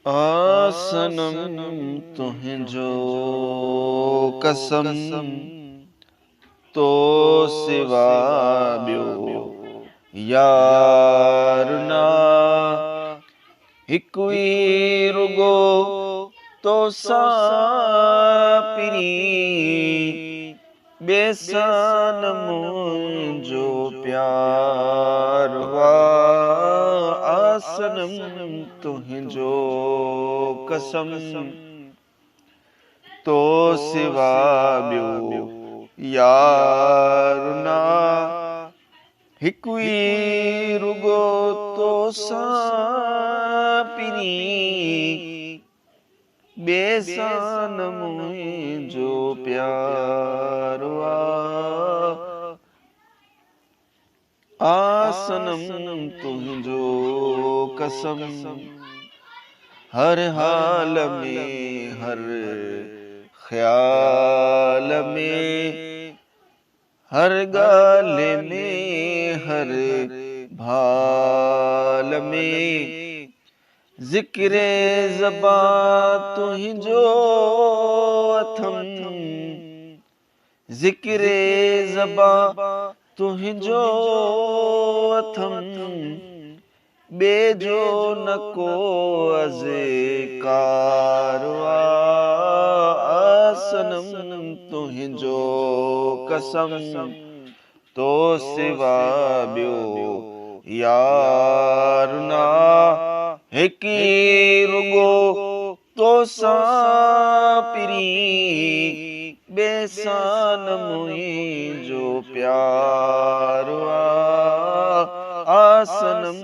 आसनम तुहिंजो कसम तो सिवा ॿियो यार ना हिकु ई रुगो तोसां पिरी बेसान मुंहिंजो प्यार वा आसनम तुहिंजो कसम तो सिवा ॿियो यार ना हिकु ई रुगो तोसां पिरी बेसान मुंहिंजो प्यार वा आसनम तुहिंजो कसम हर हाल में हर ख्याल में हर गाल में हर भाल में ज़िक्रे ज़बा तुहिंजो अथम ज़िक्रे ज़बा तुहिंजो अथम बेजो न को अज़कार वा आसनम तुहिंजो कसम तो सिवा ॿियो यार ना हिकु ई रुगो तोसां पिरी बेसान मुंहिंजो प्यार वा आसनम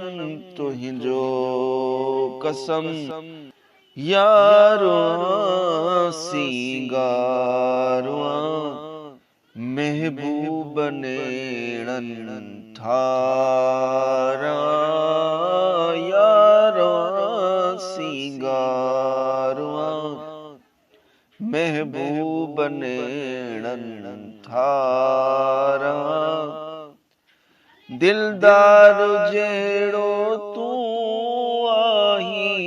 तुहिंजो कसम यारो सिंगारो महबूब नेड़न ठारा यारो सिंगारो महबूब नेड़न ठारा दिलदार जहिड़ो तूं आहीं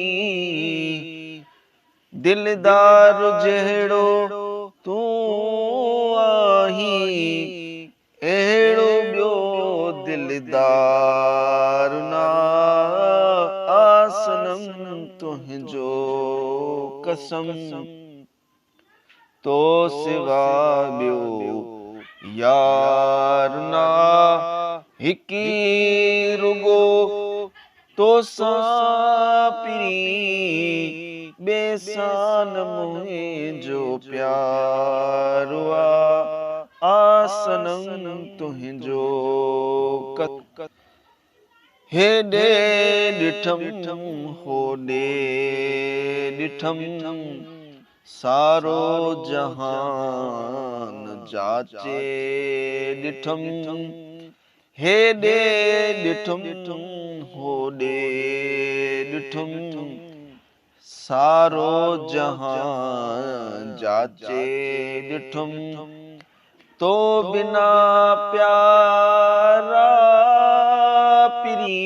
दिलदार जहिड़ो तूं आहीं अहिड़ो ॿियो दिलदार ना आसनम तुहिंजो कसम तो सिवा ॿियो यार ना हिकु ई रुगो तोसां पिरी बेसान मुंहिंजो प्यार वा आसनम तुहिंजो हेॾे ॾिठम होॾे ॾिठम सारो जहान जाचे ॾिठम हेॾे ॾिठम होॾे ॾिठम सारो जहान जाचे ॾिठम तो बिना प्यारा पिरी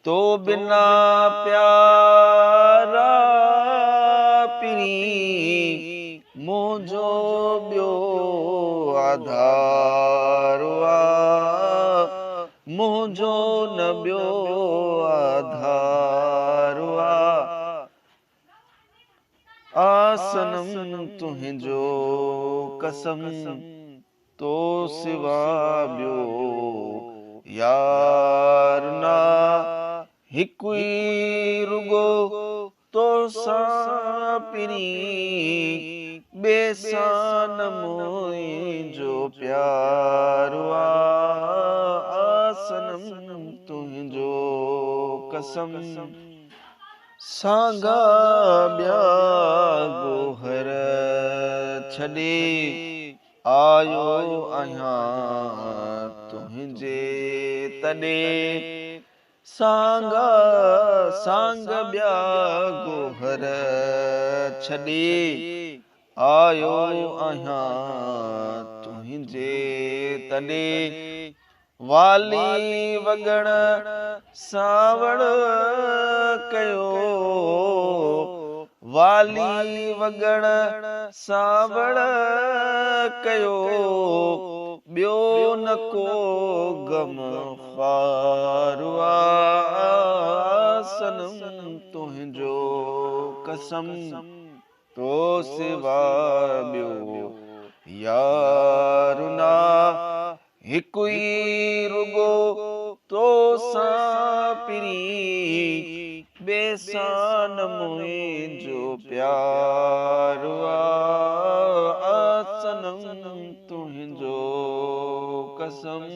तो बिना प्यारा पिरी मुंहिंजो ॿियो आधार वा मुंहिंजो न ॿियो आधार वा आसनम तुहिंजो कसम तो सिवा ॿियो यार ना हिकु ई रुगो तोसां पिरी बेसान मुंहिंजो प्यार वा आसनम तुहिंजो कसम सांगा ॿिया गोहर छॾे आयो आहियां तुंहिंजे तॾे सांगा सांग ॿिया गोहर छॾे आयो आहियां तुंहिंजे तॾे वाली वॻण सावण कयो वाली वगण सावण कयो ॿियो न को गम ख़ारुआ सनम तुंहिंजो कसम तो सिवा ॿियो यार ना हिकु ई रुगो तो सां पिरी बेसान मुंहिंजो प्यार आ सनम तुंहिंजो कसम।